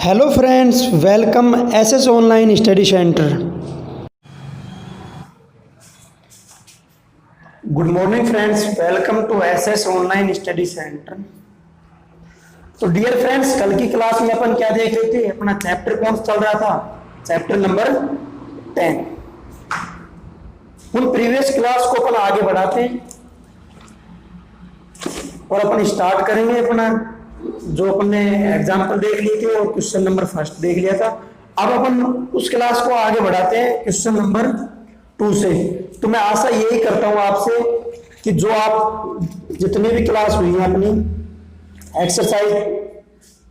Hello friends, welcome SS online study centre. Good morning friends, welcome to SS online study centre. तो dear friends, कल की class में अपन क्या देख रहे थे? अपना चैप्टर कौन सा चल रहा था? Chapter number 10। उन प्रीवियस क्लास को अपन आगे बढ़ाते हैं और अपन स्टार्ट करेंगे अपना जो अपन ने एग्जाम्पल देख लिए थे और क्वेश्चन नंबर फर्स्ट देख लिया था। अब अपन उस क्लास को आगे बढ़ाते हैं क्वेश्चन नंबर 2 से। तो मैं आशा यही करता हूं आपसे कि जो आप जितने भी क्लास हुई है अपनी एक्सरसाइज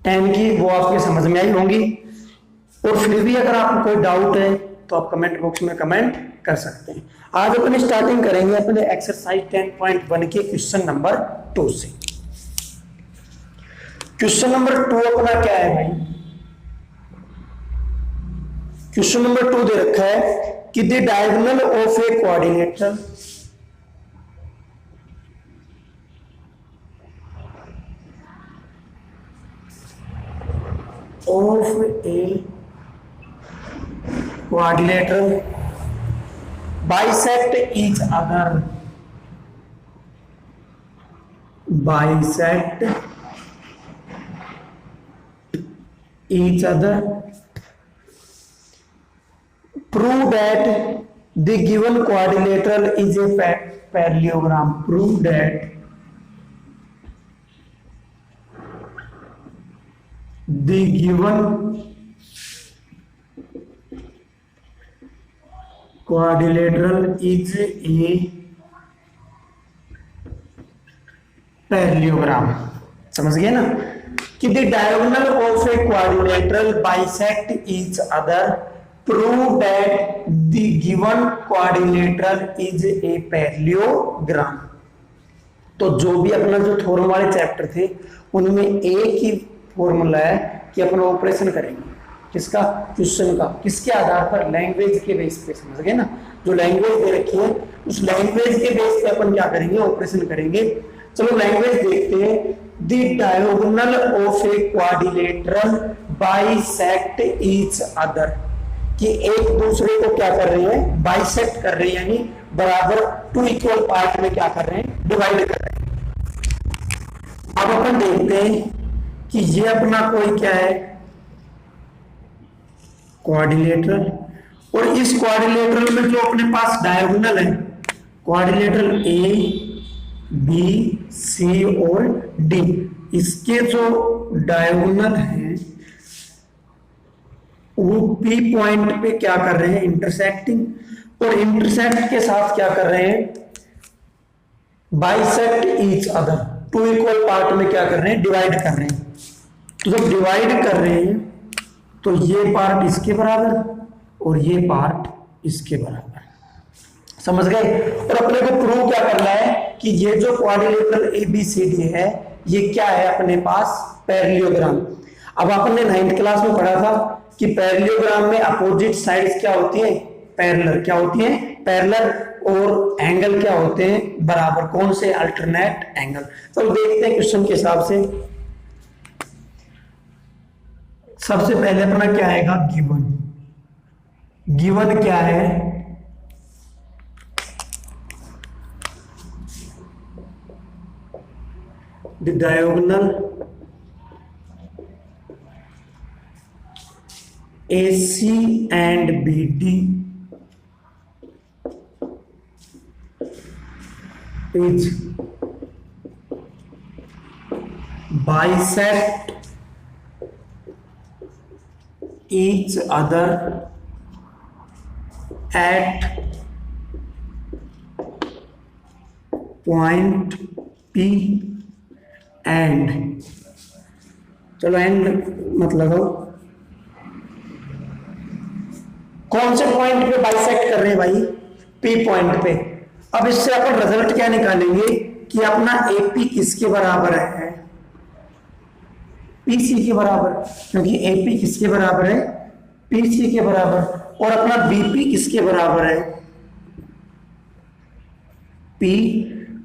10 की वो आपके समझ में आई होंगी, और फिर भी अगर आपको कोई डाउट है तो आप कमेंट बॉक्स में कमेंट कर सकते हैं। आज अपन स्टार्टिंग करेंगे अपने एक्सरसाइज 10.1 के क्वेश्चन नंबर 2 से। क्वेश्चन नंबर 2 अपना क्या है भाई? क्वेश्चन नंबर 2 दे रखा है कि the diagonal of A coordinator of A coordinator bisect each other, bisect each other, prove that the given quadrilateral is a parallelogram, prove that the given quadrilateral is a parallelogram। समझ गए ना कि the diagonal of a quadrilateral bisect each other, prove that the given quadrilateral is a parallelogram। तो जो भी अपना जो theorem वाले चैप्टर थे उनमें एक ही फॉर्मूला है कि अपन ऑपरेशन करेंगे किसका? क्वेश्चन का। किसके आधार पर? लैंग्वेज के बेस पे। समझ गए ना? जो लैंग्वेज दे रखी है उस लैंग्वेज के बेस पे अपन क्या करेंगे? ऑपरेशन करेंगे। चलो लैंग्वेज देखते हैं। The diagonal of a quadrilateral bisect each other, कि एक दूसरे को क्या कर रहे हैं? बाइसेक्ट कर रहे हैं, यानी बराबर टू इक्वल पार्ट में क्या कर रहे हैं? डिवाइड कर रहे हैं। अब अपन देखते हैं कि ये अपना कोई क्या है? क्वाड्रिलेटरल, और इस क्वाड्रिलेटरल में जो अपने पास डायगोनल है, क्वाड्रिलेटरल ए बी सी और डी, इसके जो डायगोनल है वो पी पॉइंट पे क्या कर रहे हैं? इंटरसेक्टिंग, और इंटरसेक्ट के साथ क्या कर रहे हैं? Bisect each other, two equal part में क्या कर रहे हैं? डिवाइड कर रहे हैं। तो जब डिवाइड कर रहे हैं तो ये पार्ट इसके बराबर और ये पार्ट इसके बराबर। समझ गए? और अपने को प्रूव क्या करना है कि ये जो क्वाड्रिलेटरल एबीसीडी है ये क्या है? अपने पास पैरेललोग्राम। अब आपने 9th क्लास में पढ़ा था कि पैरेललोग्राम में अपोजिट साइड्स क्या होती है? पैरेलल। क्या होती है? पैरेलल। और एंगल क्या होते हैं? बराबर। कौन से? Alternate angle. तो देखते हैं क्वेश्चन के हिसाब से। सबसे पहले अपना क्या आएगा? गिवन। गिवन क्या है? the diagonal AC and BD is bisect each other at point P and, चलो एंड मत लगाओ, कौन से पॉइंट पे बाइसेक्ट कर रहे हैं भाई? पी पॉइंट पे। अब इससे अपन रिजल्ट क्या निकालेंगे कि अपना एपी किसके बराबर है? पीसी के बराबर, क्योंकि एपी किसके बराबर है? पीसी के बराबर। और अपना बीपी किसके बराबर है? पी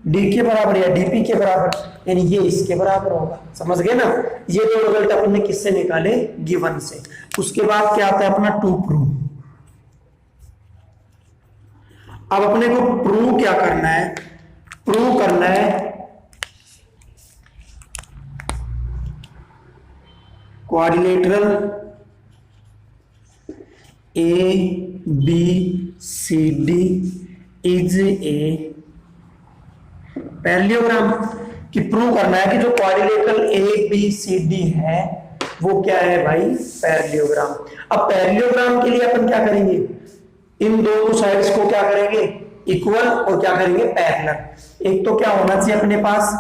डी के बराबर या डीपी के बराबर, यानी ये इसके बराबर होगा। समझ गए ना? ये दो रिजल्ट अपन ने किससे निकाले? गिवन से। उसके बाद क्या आता है अपना टू प्रूव। अब अपने को प्रूव क्या करना है? प्रूव करना है quadrilateral A B C D is a parallelogram. कि प्रूव करना है कि जो quadrilateral A B C D है वो क्या है भाई? पैरेललोग्राम। अब पैरेललोग्राम के लिए अपन क्या करेंगे? इन दोनों साइड्स को क्या करेंगे? इक्वल, और क्या करेंगे? पैरेलल। एक तो क्या होना चाहिए अपने पास?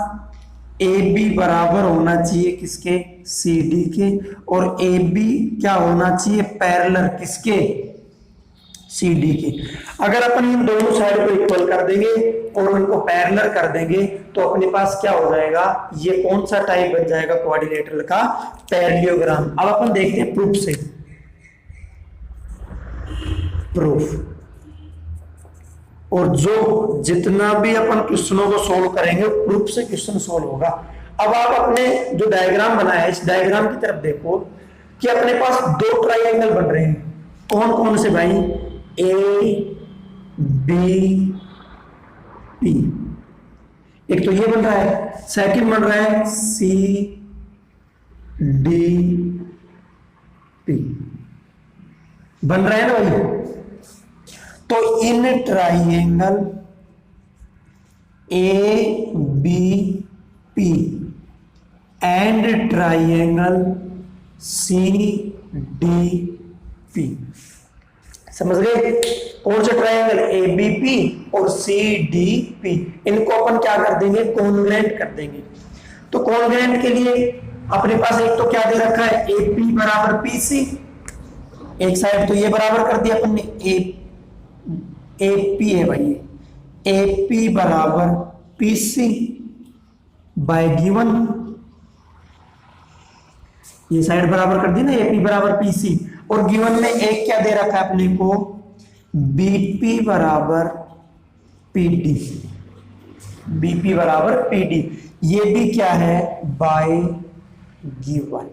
ए बी बराबर होना चाहिए किसके? सी डी के। और ए बी क्या होना चाहिए? पैरेलल किसके? सी डी के। अगर अपन इन दोनों साइड को इक्वल कर देंगे और उनको पैरेलल कर देंगे तो अपने पास क्या हो जाएगा? ये कौन सा टाइप बन जाएगा क्वाड्रिलेटरल का? पैरेललोग्राम। अब अपन देखते हैं प्रूफ से। प्रूफ, और जो जितना भी अपन क्वेश्चनों को सोल्व करेंगे प्रूफ से क्वेश्चन सोल्व होगा। अब आप अपने जो डायग्राम बनाया है इस डायग्राम की तरफ देखो कि अपने पास दो ट्राइंगल बन रहे हैं। कौन कौन से भाई? A B P. एक तो ये बन रहा है, सेकंड बन रहा है सी डी पी। बन रहा है ना भाई? तो in triangle A B P and triangle C D P, समझ गए? कौन सा ट्राइंगल? ए बी पी और सी डी पी, इनको अपन क्या कर देंगे? कॉन्ग्रुएंट कर देंगे। तो कॉन्ग्रुएंट के लिए अपने पास एक तो क्या दे रखा है? ए पी बराबर पी सी। एक साइड तो ये बराबर कर दिया अपन ने, ए पी है भाई, ए पी बराबर पी सी बाय गिवन। ये साइड बराबर कर दी ना, ए पी बराबर पी सी। और गिवन में एक क्या दे रखा है अपने को? बीपी बराबर पीडी। बीपी बराबर पीडी, ये भी क्या है? Bye given.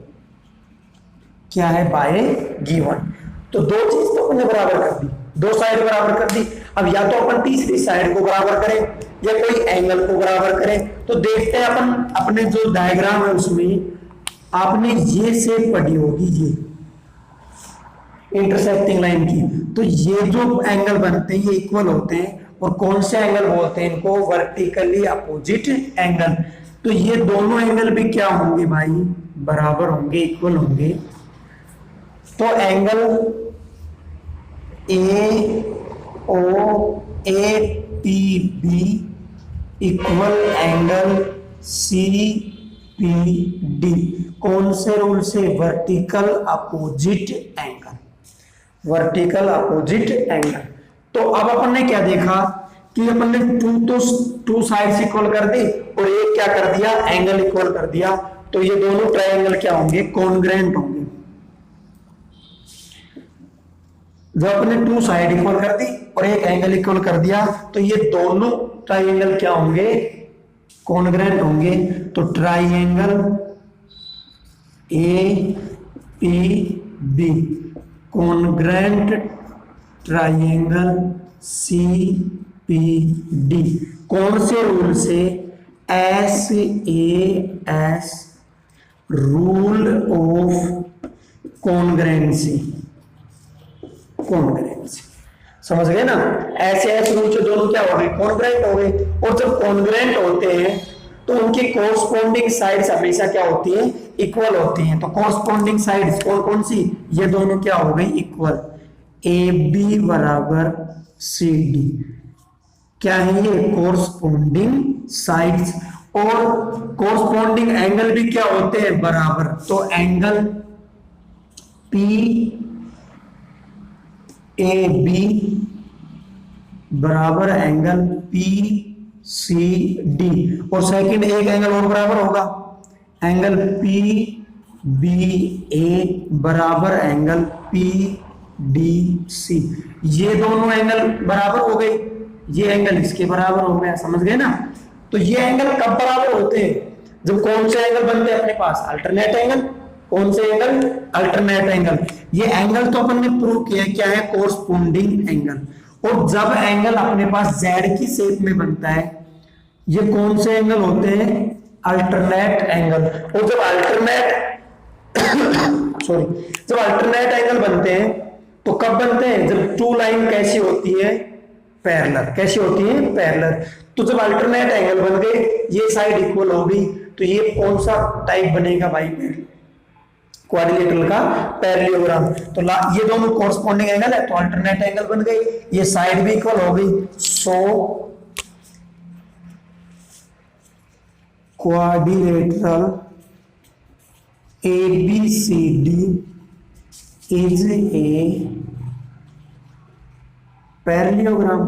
क्या है? Bye given. तो दो चीज तो अपने बराबर कर दी, दो साइड बराबर कर दी। अब या तो अपन तीसरी साइड को बराबर करें या कोई एंगल को बराबर करें। तो देखते हैं अपन अपने जो डायग्राम है उसमें आपने ये शेप पढ़ी होगी, ये इंटरसेक्टिंग लाइन की। तो ये जो एंगल बनते हैं ये इक्वल होते हैं, और कौन से एंगल बोलते हैं इनको? Vertically opposite angle. तो ये दोनों एंगल भी क्या होंगे भाई? बराबर होंगे, इक्वल होंगे। तो angle A O A P B equal angle C P D. कौन से रूल से? Vertical opposite angle. Vertical opposite angle. तो अब अपन ने क्या देखा कि अपन ने टू साइड्स इक्वल कर दी और एक क्या कर दिया? एंगल इक्वल कर दिया। तो ये दोनों ट्रायंगल क्या होंगे? कॉन्ग्रुएंट होंगे। जब अपने टू साइड इक्वल कर दी और एक एंगल इक्वल कर दिया तो ये दोनों ट्रायंगल क्या होंगे? कॉन्ग्रुएंट होंगे। तो triangle A P B congruent triangle C P D. कौन से रूल से? S A S rule of congruency. Congruency समझ गए ना? ऐसे ऐसे रूल से दोनों क्या हो गए? कॉन्ग्रुएंट हो गए। और जब कॉन्ग्रुएंट होते हैं तो उनकी कोरस्पॉन्डिंग साइड्स हमेशा क्या होती है? इक्वल होती हैं। तो कोरस्पॉन्डिंग साइड्स कौन कौन सी? ये दोनों क्या हो गई? इक्वल। ए बी बराबर सी डी क्या है? ये कोरस्पॉन्डिंग साइड्स। और कोरस्पॉन्डिंग एंगल भी क्या होते हैं? बराबर। तो एंगल पी ए बी बराबर एंगल पी सी डी। और सेकंड एक एंगल और बराबर होगा, एंगल पी बी ए बराबर एंगल पी डी सी। ये दोनों एंगल बराबर हो गए, ये एंगल इसके बराबर हो गया। समझ गए ना? तो ये एंगल कब बराबर होते हैं? जब कौन से एंगल बनते हैं अपने पास? Alternate angle. कौन से एंगल? Alternate angle. ये एंगल तो अपन ने प्रूव किया क्या है? Corresponding angle. और जब एंगल अपने पास जेड की शेप में बनता है, ये कौन से एंगल होते हैं? Alternate angle. और जब अल्टरनेट जब अल्टरनेट एंगल बनते हैं तो कब बनते हैं? जब टू लाइन कैसी होती है? पैरेलल। कैसी होती है? पैरेलल। तो जब अल्टरनेट एंगल बन गए, ये साइड इक्वल हो गई, तो ये कौन सा टाइप बनेगा भाई? क्वाड्रिलेटरल का पैरेललोग्राम। तो ये दोनों कोरस्पोंडिंग एंगल है, तो अल्टरनेट एंगल बन गई, ये साइड भी इक्वल हो गई। So quadrilateral ABCD is a parallelogram.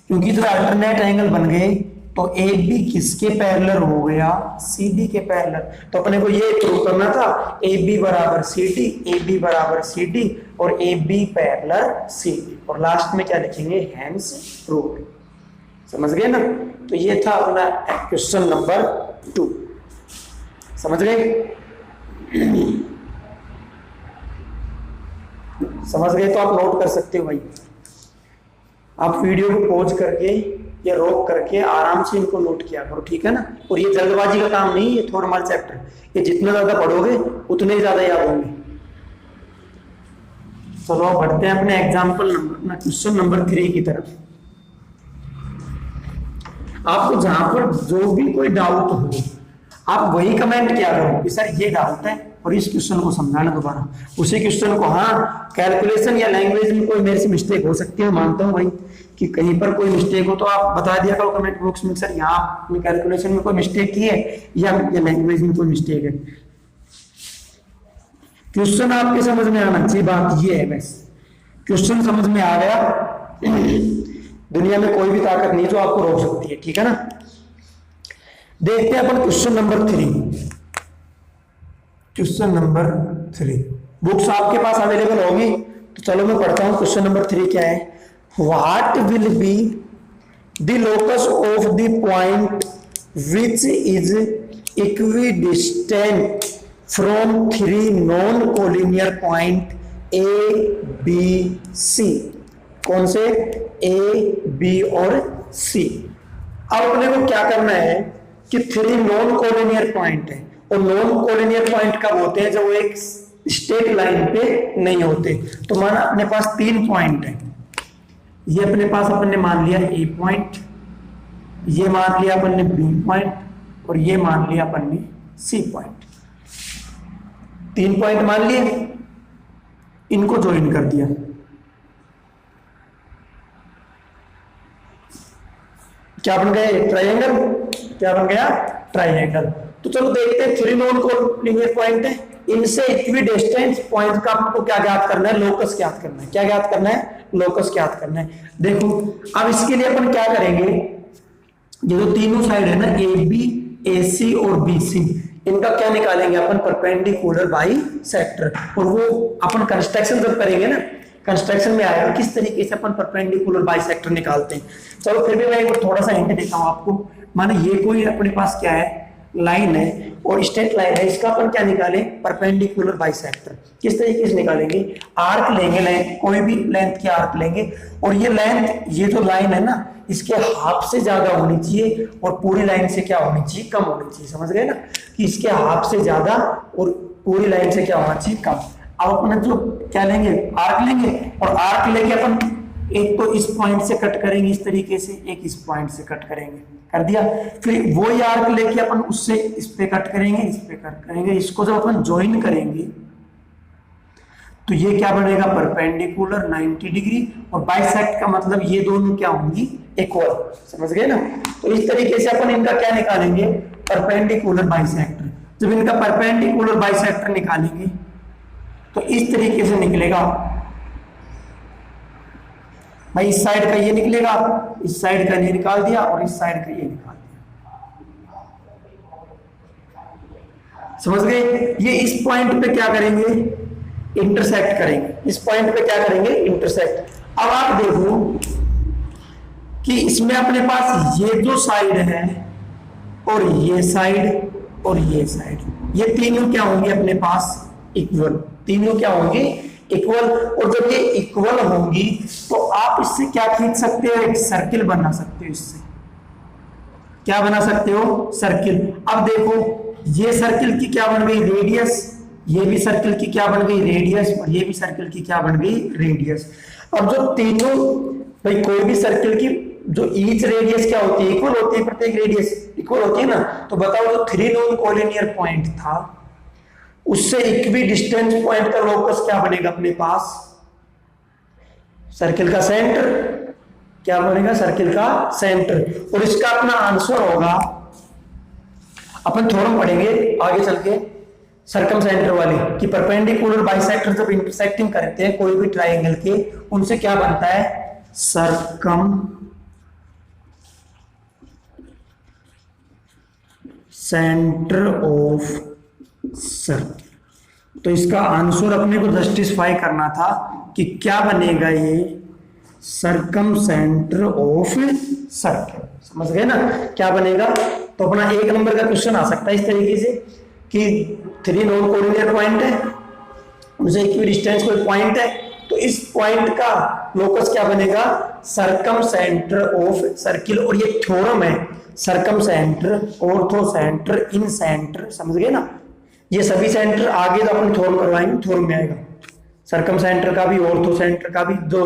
क्योंकि जब अल्टरनेट एंगल बन गए तो AB किसके पैरेलल हो गया? CD के पैरेलल। तो अपने को ये प्रूव करना था AB बराबर CD, AB बराबर CD और AB पैरेलल CD, और लास्ट में क्या लिखेंगे? Hence proved. समझ गए ना? तो ये था अपना क्वेश्चन नंबर 2। समझ गए? समझ गए तो आप नोट कर सकते हो भाई। आप वीडियो को पॉज करके या रोक करके आराम से इनको नोट किया करो, ठीक है ना? और ये जल्दबाजी का काम नहीं, ये थोड़ा मार चैप्टर, ये जितना ज्यादा पढ़ोगे उतने ज्यादा याद होंगे। चलो अब बढ़ते हैं अपने एग्जाम्पल नंबर क्वेश्चन नंबर 3 की तरफ। आपको जहां पर जो भी कोई डाउट हो आप वही कमेंट किया करो कि सर ये डाउट है और इस क्वेश्चन को समझाना दोबारा, उसी क्वेश्चन को। हाँ, कैलकुलेशन या लैंग्वेज में कोई मेरे से मिस्टेक हो सकती है, मानता हूँ भाई कि कहीं पर कोई मिस्टेक हो तो आप बता दिया करो कमेंट बॉक्स में, सर यहाँ आपने कैलकुलेशन में कोई मिस्टेक की है या लैंग्वेज में कोई मिस्टेक है। क्वेश्चन आपके समझ में आना चाहिए, बात ये है बस। क्वेश्चन समझ में आ गया, दुनिया में कोई भी ताकत नहीं जो आपको रोक सकती है, ठीक है ना? देखते हैं अपन question number 3। Question number 3 books आपके पास अवेलेबल होगी, तो चलो मैं पढ़ता हूं। क्वेश्चन नंबर 3 क्या है? What will be the locus of the point which is equidistant from 3 non collinear point ABC। कौन से? A, B और C। अब अपने को क्या करना है कि 3 नॉन कोलिनियर पॉइंट है, और नॉन कोलिनियर पॉइंट कब होते हैं? जब वो एक स्ट्रेट लाइन पे नहीं होते। तो माना अपने पास 3 पॉइंट है, ये अपने पास अपन ने मान लिया A पॉइंट, ये मान लिया अपन ने B पॉइंट, और ये मान लिया अपन ने C पॉइंट। 3 पॉइंट मान लिए, इनको ज्वाइन कर दिया। क्या बन गए? ट्राइंगल। क्या बन गया? ट्राइंगल। तो चलो देखते हैं, 3 नॉन कोलिनियर पॉइंट है, इनसे इक्विडिस्टेंट पॉइंट का आपको क्या ज्ञात करना है? लोकस ज्ञात करना है। क्या ज्ञात करना है? लोकस ज्ञात करना है। देखो अब इसके लिए अपन क्या करेंगे, ये जो तीनों साइड है ना, AB, AC और BC, इनका क्या निकालेंगे अपन? Perpendicular bisector. और वो अपन कंस्ट्रक्शन जब करेंगे ना, कंस्ट्रक्शन में आएगा किस तरीके से अपन परपेंडिकुलर बाइसेक्टर निकालते हैं। चलो फिर भी मैं एक थोड़ा सा हिंट देता हूं आपको। माने ये कोई अपने पास क्या है? लाइन है और स्ट्रेट लाइन है, इसका अपन क्या निकालें? Perpendicular bisector. किस तरीके से निकालेंगे? आर्क लेंगे, लेंथ कोई भी लेंथ की आर्क लेंगे, और ये लेंथ, ये जो लाइन है ना, इसके हाफ से ज्यादा होनी चाहिए और पूरी लाइन से क्या होनी चाहिए? कम होनी चाहिए। समझ गए ना? कि इसके हाफ से ज्यादा और पूरी लाइन से क्या होना चाहिए? कम। अब अपन जो क्या लेंगे? आर्क लेंगे, और आर्क लेके अपन एक तो इस पॉइंट से कट करेंगे इस तरीके से, एक इस पॉइंट से कट करेंगे, कर दिया। फिर वो आर्क लेके अपन उससे इस पे कट करेंगे, इस पे कट करेंगे। इसको जब अपन ज्वाइन करेंगे तो ये क्या बनेगा? परपेंडिकुलर 90 डिग्री, और बाइसेक्ट का मतलब ये दोनों क्या होंगी? इक्वल। समझ गए ना? तो इस तरीके से अपन इनका क्या निकालेंगे? Perpendicular bisector. जब इनका परपेंडिकुलर बाइसेक्टर निकालेंगे तो इस तरीके से निकलेगा भाई। इस साइड का ये निकलेगा, इस साइड का ये निकाल दिया, और इस साइड का ये निकाल दिया। समझ गए? ये इस पॉइंट पे क्या करेंगे? इंटरसेक्ट करेंगे। इस पॉइंट पे क्या करेंगे? इंटरसेक्ट। अब आप देखो कि इसमें अपने पास ये जो साइड है और ये साइड और ये साइड, ये तीनों क्या होंगे अपने पास इक्वल, तीनों क्या होंगे इक्वल। और जब ये इक्वल होंगी तो आप इससे क्या खींच सकते हो, एक सर्किल बना सकते हो। इससे क्या बना सकते हो, सर्किल। अब देखो ये सर्किल की क्या बन गई, रेडियस, ये भी सर्किल की क्या बन गई, रेडियस, और ये भी सर्किल की क्या बन गई, रेडियस। अब जो तीनों, भाई कोई भी सर्किल की जो ईच रेडियस क्या होती है, इक्वल होती है, प्रत्येक रेडियस इक्वल होती है ना। तो बताओ जो 3 नॉन कोलिनियर पॉइंट था उससे इक्वी डिस्टेंस पॉइंट का लोकस क्या बनेगा अपने पास, सर्किल का सेंटर, क्या बनेगा, सर्किल का सेंटर। और इसका अपना आंसर होगा, अपन थ्योरम पढ़ेंगे आगे चल के सरकम सेंटर वाली, कि परपेंडिकुलर बाइसेक्टर जब इंटरसेक्टिंग करते हैं कोई भी ट्राइंगल के, उनसे क्या बनता है, सरकम सेंटर ऑफ सर्किल। तो इसका आंसर अपने को जस्टिफाई करना था कि क्या बनेगा, ये सरकम सेंटर ऑफ सर्किल। समझ गए ना क्या बनेगा। तो अपना 1 नंबर का क्वेश्चन आ सकता है इस तरीके से कि 3 नॉन कोलिनियर पॉइंट है, उनसे इक्वी डिस्टेंस कोई पॉइंट है, तो इस पॉइंट का लोकस क्या बनेगा, सरकम सेंटर ऑफ सर्किल। और ये थ्योरम है, सरकम सेंटर, ऑर्थो सेंटर, इन सेंटर, समझ गए ना। ये सभी सेंटर आगे तो अपन थ्योरम करवाएंगे, थ्योरम में आएगा सरकम सेंटर का भी, ऑर्थो सेंटर का भी, जो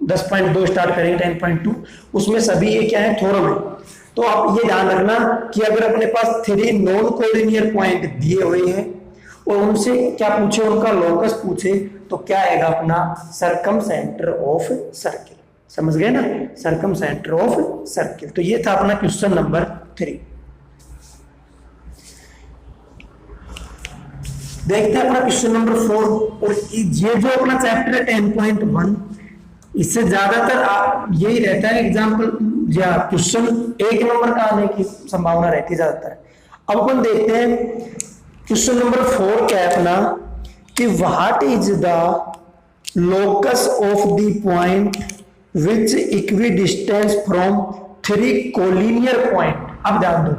10.2 स्टार्ट करेंगे 10.2, उसमें सभी ये क्या है, थ्योरम है। तो आप ये ध्यान रखना कि अगर अपने पास 3 नॉन कोलिनियर पॉइंट दिए हुए हैं और उनसे क्या पूछे, उनका लोकस पूछे, तो क्या आएगा अपना सरकम सेंटर ऑफ सर्किल। समझ गए ना, सरकम सेंटर ऑफ सर्किल। तो ये था अपना क्वेश्चन नंबर 3। देखते हैं अपना क्वेश्चन नंबर 4। और ये जो अपना चैप्टर है 10.1, इससे ज्यादातर यही रहता है एग्जाम्पल या क्वेश्चन 1 नंबर का आने की संभावना रहती है ज्यादातर। अब अपन देखते हैं क्वेश्चन नंबर 4 क्या है अपना, कि what is the locus of the point which equi distance from 3 collinear point. अब ध्यान दो,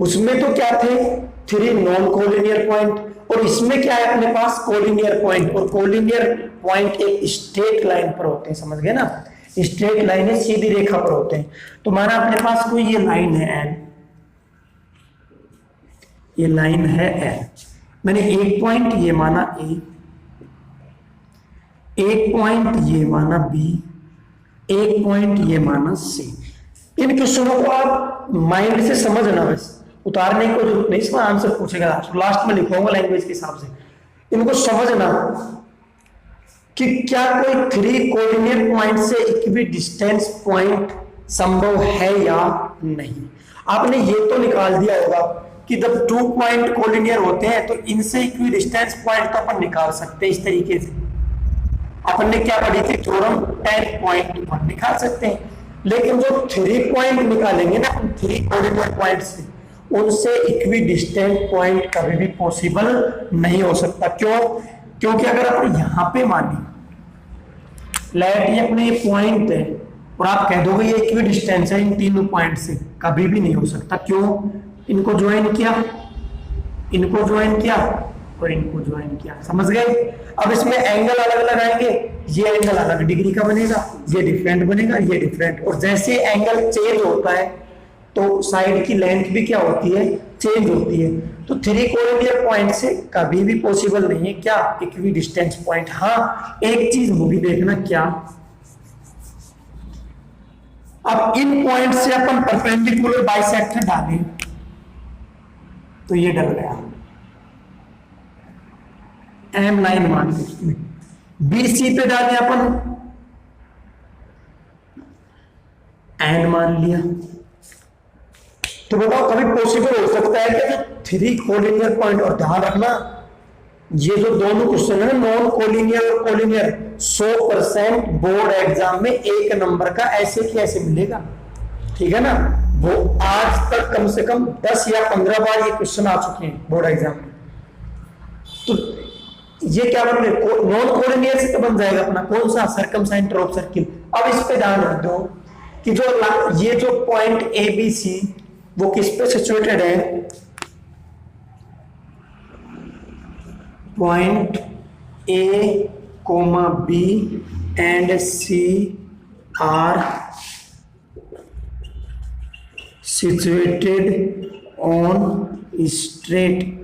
उसमें तो क्या थे, 3 नॉन कोलिनियर पॉइंट, और इसमें क्या है अपने पास, कोलिनियर पॉइंट। और कोलिनियर पॉइंट एक स्ट्रेट लाइन पर होते हैं, समझ गए ना, स्ट्रेट लाइन है, सीधी रेखा पर होते हैं। तो माना अपने पास कोई ये लाइन है एन, ये लाइन है एन, मैंने एक पॉइंट ये माना ए, एक पॉइंट ये माना बी, एक पॉइंट ये माना सी। इन क्वेश्चनों को आप माइंड से समझना, बस उतारने की जरूरत नहीं, इसका आंसर पूछेगा लास्ट में लिखूंगा लैंग्वेज के हिसाब से। इनको समझना कि क्या कोई 3 कोलिनियर पॉइंट से इक्वी डिस्टेंस पॉइंट संभव है या नहीं। आपने ये तो निकाल दिया होगा कि जब 2 पॉइंट कोलिनियर होते हैं तो इनसे इक्वी डिस्टेंस पॉइंट तो अपन निकाल सकते हैं इस तरीके से। अपन ने क्या पढ़ी थी, थ्योरम 10.1 निकाल सकते हैं। लेकिन जो 3 पॉइंट निकालेंगे ना 3 कोलिनियर पॉइंट से, उनसे इक्वी डिस्टेंस पॉइंट कभी भी पॉसिबल नहीं हो सकता। क्यों, क्योंकि अगर अपन यहां पे माने लेट ये अपने पॉइंट है और आप कह दोगे ये इक्वी डिस्टेंस है इन तीनों पॉइंट से, कभी भी नहीं हो सकता। क्यों, इनको ज्वाइन किया, इनको ज्वाइन किया और इनको ज्वाइन किया, समझ गए। अब इसमें एंगल अलग अलग आएंगे, ये एंगल अलग डिग्री का बनेगा, ये डिफरेंट बनेगा, ये डिफरेंट। और जैसे एंगल चेंज होता है तो साइड की लेंथ भी क्या होती है, चेंज होती है। तो 3 कोलिनियर पॉइंट से कभी भी पॉसिबल नहीं है क्या, इक्वी डिस्टेंस पॉइंट। हाँ एक चीज होगी, देखना क्या, अब इन पॉइंट से अपन परपेंडिकुलर बाइसेक्टर डालें तो ये डल गया, M9 मान के BC पे डालें अपन N मान लिया। तो बताओ कभी पॉसिबल हो सकता है कि जो 3 कोलिनियर पॉइंट, और ध्यान रखना ये जो दोनों क्वेश्चन है ना नॉन कोलिनियर और कोलिनियर, 100% बोर्ड एग्जाम में 1 नंबर का ऐसे की ऐसे मिलेगा, ठीक है ना। वो आज तक कम से कम 10 या 15 बार ये क्वेश्चन आ चुके हैं बोर्ड एग्जाम में। तो ये क्या बन गए, नॉन कोलिनियर से तो बन जाएगा अपना कौन सा, सरकम सेंटर ऑफ सर्किल। अब इस पे ध्यान रख दो कि जो ये जो पॉइंट ABC वो किस पे सिचुएटेड है? Point A comma B and C are situated on straight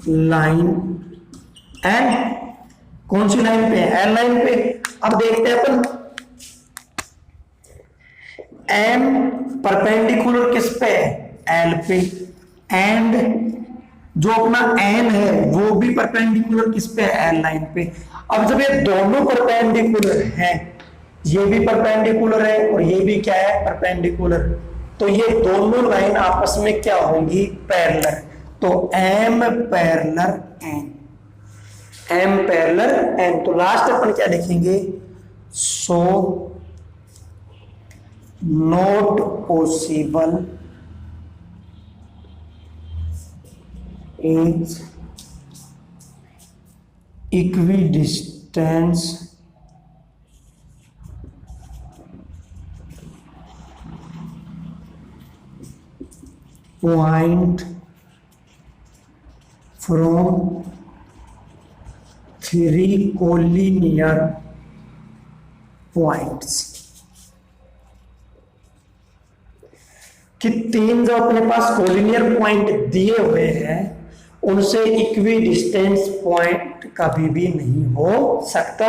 line and कौन सी लाइन पे? एल लाइन पे। अब देखते हैं अपन एम परपेंडिकुलर किस पे है? एल पे। एंड जो अपना एन है वो भी परपेंडिकुलर किस पे है? एल लाइन पे। अब जब ये दोनों परपेंडिकुलर हैं, ये भी परपेंडिकुलर है और ये भी क्या है? परपेंडिकुलर, तो ये दोनों लाइन आपस में क्या होंगी? पैरेलल। तो M parallel N, M parallel N. तो लास्ट अपन क्या लिखेंगे? So not possible is equidistance point from three collinear points. कि तीन जो अपने पास कोलिनियर पॉइंट दिए हुए हैं उनसे इक्वी डिस्टेंस पॉइंट कभी भी नहीं हो सकता।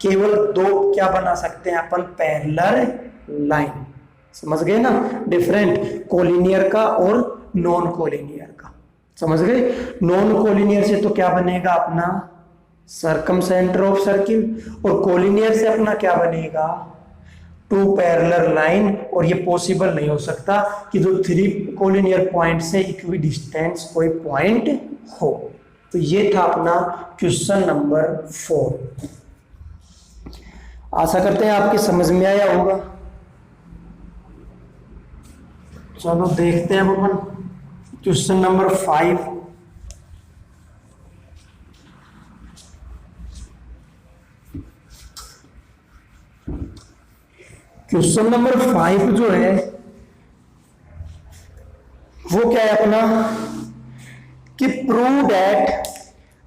केवल दो क्या बना सकते हैं अपन? Parallel line. समझ गए ना? डिफरेंट कोलिनियर का और नॉन कोलिनियर का। समझ गए? नॉन कोलिनियर से तो क्या बनेगा अपना? Circumcentre of circle. और कोलिनियर से अपना क्या बनेगा? Two parallel line. और ये पॉसिबल नहीं हो सकता कि जो थ्री कोलिनियर पॉइंट से इक्वी डिस्टेंस कोई पॉइंट हो। तो ये था अपना क्वेश्चन नंबर 4। आशा करते हैं आपके समझ में आया होगा। चलो देखते हैं अपन क्वेश्चन नंबर 5। क्वेश्चन नंबर 5 जो है वो क्या है अपना? कि prove that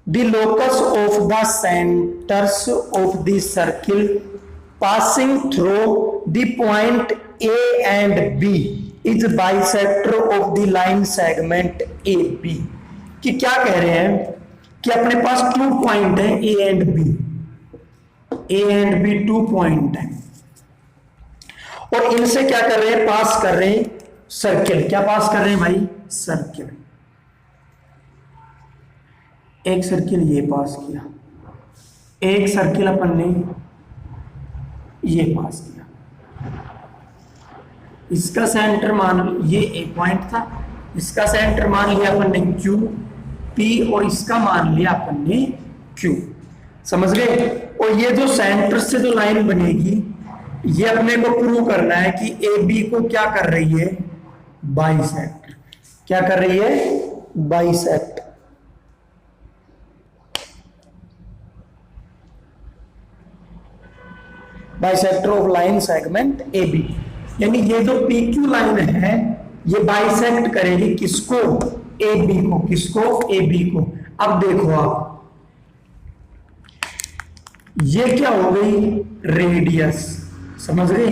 the locus of the centres of the circle passing through the point A and B is bisector of the line segment A B. कि क्या कह रहे हैं? कि अपने पास 2 पॉइंट है A and B, A and B 2 point है और इनसे क्या कर रहे हैं? पास कर रहे हैं सर्किल। क्या पास कर रहे हैं भाई? सर्किल। एक सर्किल ये पास किया, एक सर्किल अपन ने ये पास किया। इसका सेंटर मान, ये एक पॉइंट था, इसका सेंटर मान लिया अपन ने क्यू पी और इसका मान लिया अपन ने क्यू। समझ गए? और ये जो सेंटर से जो लाइन बनेगी ये अपने को प्रूव करना है कि ए बी को क्या कर रही है? बाइसेक्ट। क्या कर रही है? Bisect. Bisector of line segment A B. यानी ये जो पी क्यू लाइन है ये बाइसेक्ट करेगी किसको? ए बी को। किसको? ए बी को। अब देखो आप, ये क्या हो गई? रेडियस। समझ गए?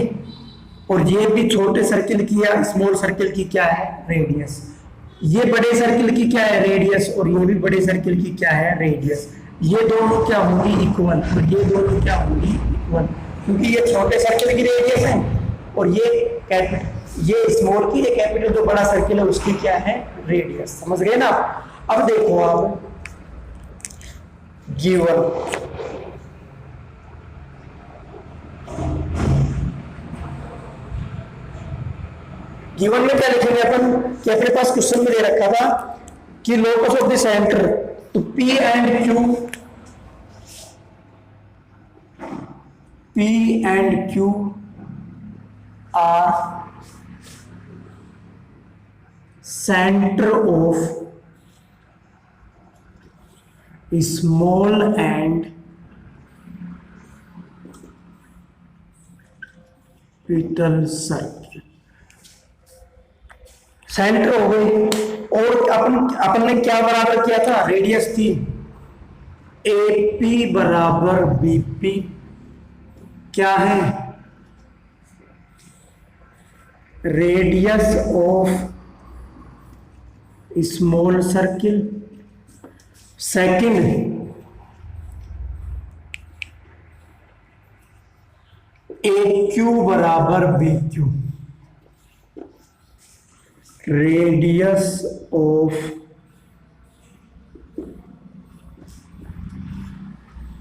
और ये भी छोटे सर्किल की या स्मॉल सर्किल की क्या है? रेडियस। ये बड़े सर्किल की क्या है? रेडियस। और ये भी बड़े सर्किल की क्या है? रेडियस। ये दोनों क्या होंगी? इक्वल। और ये दोनों क्या होंगी? इक्वल। क्योंकि ये छोटे सर्किल की रेडियस है और ये स्मॉल की, ये कैपिटल जो बड़ा सर्किल है उसकी क्या है? रेडियस। समझ गए ना? अब देखो आप गिवन गिवन में क्या लिखेंगे अपन? कि अपने पास क्वेश्चन में दे रखा था कि लोकस ऑफ द सेंटर, तो P and Q are centre of small and capital circle. Centre हो गई। और अपन ने क्या बराबर किया था, रेडियस थी AP बराबर BP, क्या है, radius of small circle. Second, AQ बराबर BQ, radius of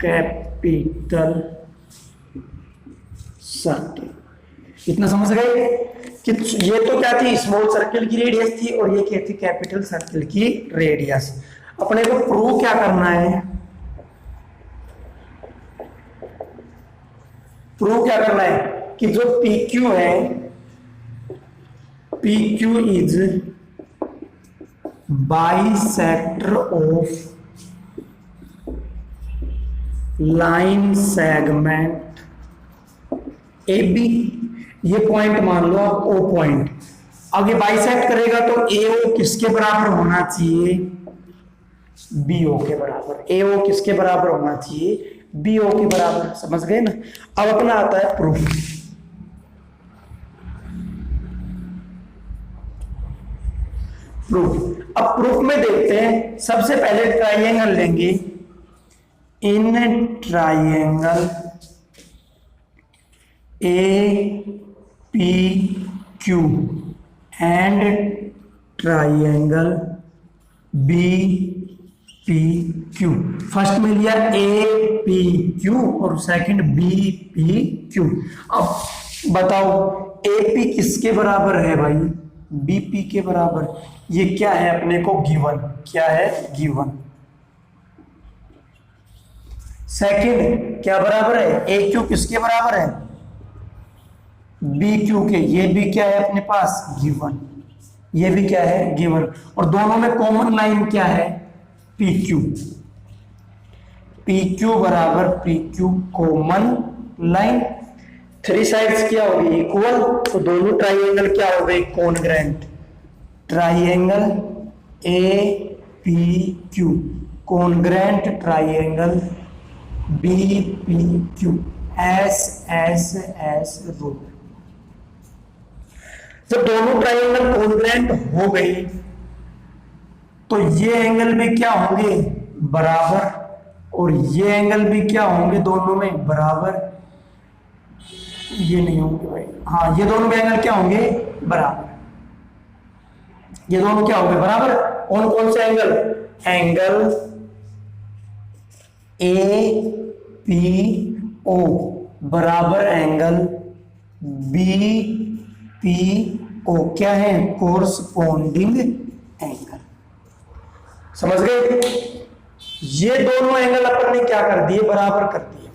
capital circle. इतना समझ गए कि ये तो क्या थी, स्मॉल सर्किल की रेडियस थी, और ये क्या थी, कैपिटल सर्किल की रेडियस। अपने को प्रूव क्या करना है, प्रूव क्या करना है कि जो PQ है, PQ is bisector of line segment AB। ये पॉइंट मान लो आप O पॉइंट, आगे बाइसेक्ट करेगा तो AO किसके बराबर होना चाहिए, BO के बराबर। AO किसके बराबर होना चाहिए, BO के बराबर। समझ गए ना। अब अपना आता है प्रूफ। प्रूफ, अब प्रूफ में देखते हैं। सबसे पहले ट्राइंगल लेंगे, in triangle APQ and triangle BPQ। First में लिया APQ और सेकंड BPQ। अब बताओ AP किसके बराबर है भाई, BP के बराबर। ये क्या है अपने को गिवन, क्या है गिवन। सेकंड क्या बराबर है, AQ किसके बराबर है, BQ के। ये भी क्या है अपने पास गिवन, ये भी क्या है गिवन। और दोनों में कॉमन लाइन क्या है, PQ। PQ बराबर PQ common line. Three sides क्या होगी इक्वल, तो दोनों ट्राइंगल क्या हो गए congruent. Triangle APQ congruent triangle BPQ, SSS rule. जब दोनों ट्राइंगल कॉन्ग्रेंट हो गई तो ये एंगल भी क्या होंगे बराबर, और ये एंगल भी क्या होंगे दोनों में बराबर। ये नहीं होंगे भाई, हाँ ये दोनों के एंगल क्या होंगे बराबर, ये दोनों क्या होंगे बराबर। कौन कौन से एंगल, एंगल APO बराबर एंगल BPO, क्या है कोरस्पोंडिंग एंगल। समझ गए। ये दोनों एंगल अपन ने क्या कर दिए बराबर कर दिए।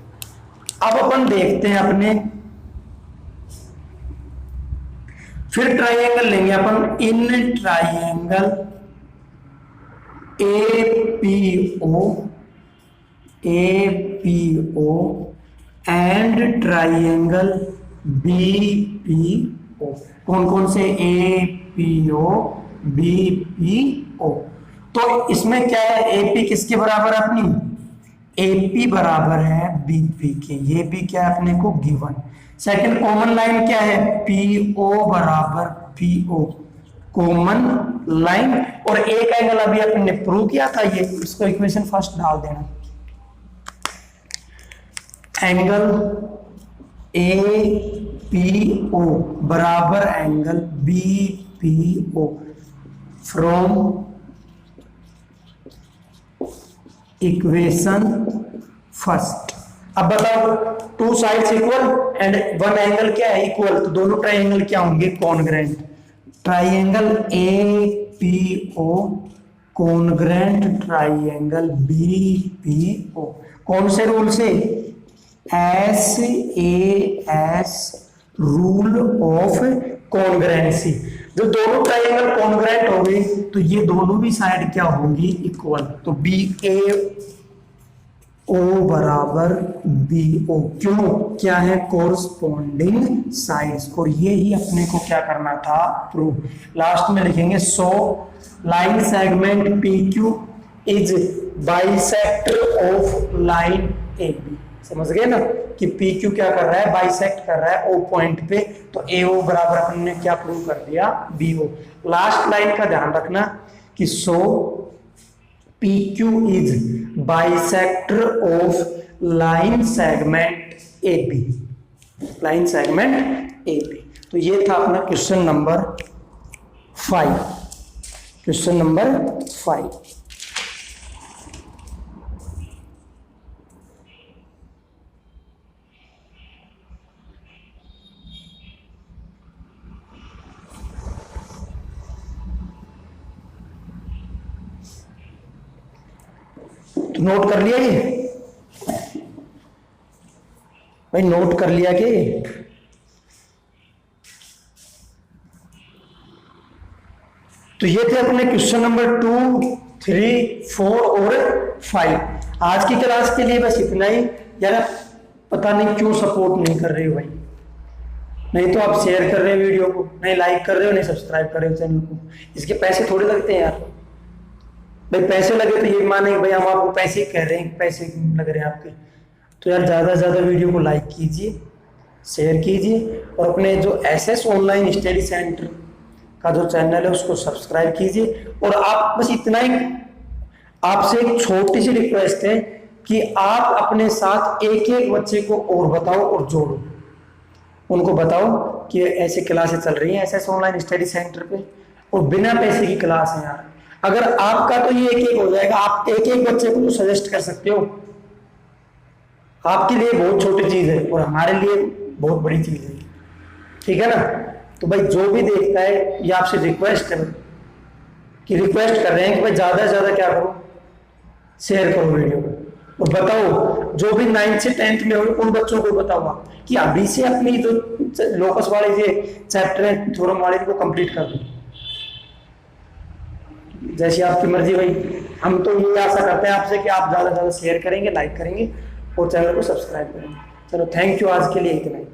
अब अपन देखते हैं अपने, फिर ट्राइंगल लेंगे अपन, इन triangle APO and triangle BPO। कौन कौन से, APO BPO। तो इसमें क्या है, AP किसके बराबर है अपनी, AP बराबर है BP के। ये भी क्या है अपने को गिवन। सेकंड कॉमन लाइन क्या है, PO बराबर PO कॉमन लाइन। और एक एंगल अभी अपन ने प्रूव किया था, ये इसको इक्वेशन फर्स्ट डाल देना। एंगल APO बराबर angle BPO from equation first. अब बताओ two sides equal and one angle क्या है इक्वल, तो दोनों ट्राइंगल क्या होंगे congruent. Triangle APO congruent triangle BPO, कौन से रूल से, SAS रूल ऑफ कॉन्ग्रेंसी। जो दोनों ट्राइंगल कॉन्ग्रेंट हो गए तो ये दोनों भी साइड क्या होंगी इक्वल। तो BAO O बराबर BO। क्यों? क्या है? Corresponding sides. और ये ही अपने को क्या करना था? प्रूव। लास्ट में लिखेंगे so line segment PQ is bisector of line AB। समझ गए ना कि PQ क्या कर रहा है? बाइसेक्ट कर रहा है O पॉइंट पे, तो AO बराबर अपन ने क्या प्रूव कर दिया? BO। लास्ट लाइन का ध्यान रखना कि सो PQ is bisector of line segment AB। Line segment AB। तो ये था अपना क्वेश्चन नंबर 5। Question number 5। तो नोट कर लिया ये भाई? नोट कर लिया कि? तो ये थे अपने क्वेश्चन नंबर 2, 3, 4 और 5। आज की क्लास के लिए बस इतना ही। यार पता नहीं क्यों सपोर्ट नहीं कर रहे हो भाई। नहीं तो आप शेयर कर रहे हो वीडियो को, नहीं लाइक कर रहे हो, नहीं सब्सक्राइब कर रहे हो चैनल को। इसके पैसे थोड़े लगते हैं यार। भाई पैसे लगे तो ये माने भाई हम आपको पैसे कह रहे हैं, पैसे लग रहे हैं आपके। तो यार ज़्यादा से ज़्यादा वीडियो को लाइक कीजिए, शेयर कीजिए, और अपने जो SS ऑनलाइन स्टडी सेंटर का जो चैनल है उसको सब्सक्राइब कीजिए। और आप बस इतना ही, आपसे एक छोटी सी रिक्वेस्ट है कि आप अपने साथ एक एक बच्चे को और बताओ और जोड़ो। उनको बताओ कि ऐसे क्लासेस चल रही हैं SS ऑनलाइन स्टडी सेंटर पे, और बिना पैसे की क्लास है यार। अगर आपका तो ये एक एक हो जाएगा, आप एक एक बच्चे को तो सजेस्ट कर सकते हो। आपके लिए बहुत छोटी चीज है और हमारे लिए बहुत बड़ी चीज है। ठीक है ना? तो भाई जो भी देखता है, ये आपसे रिक्वेस्ट है कि रिक्वेस्ट कर रहे हैं कि भाई ज्यादा से ज्यादा क्या करो, शेयर करो वीडियो को, और बताओ जो भी 9th से 10th में हो उन बच्चों को बताओ आप कि अभी से अपनी जो लोकस वाले ये चैप्टर है थ्योरम वाले को कंप्लीट कर दो। जैसी आपकी मर्जी भाई। हम तो ये आशा करते हैं आपसे कि आप ज्यादा से ज्यादा शेयर करेंगे, लाइक करेंगे और चैनल को सब्सक्राइब करेंगे। चलो थैंक यू, आज के लिए इतना ही।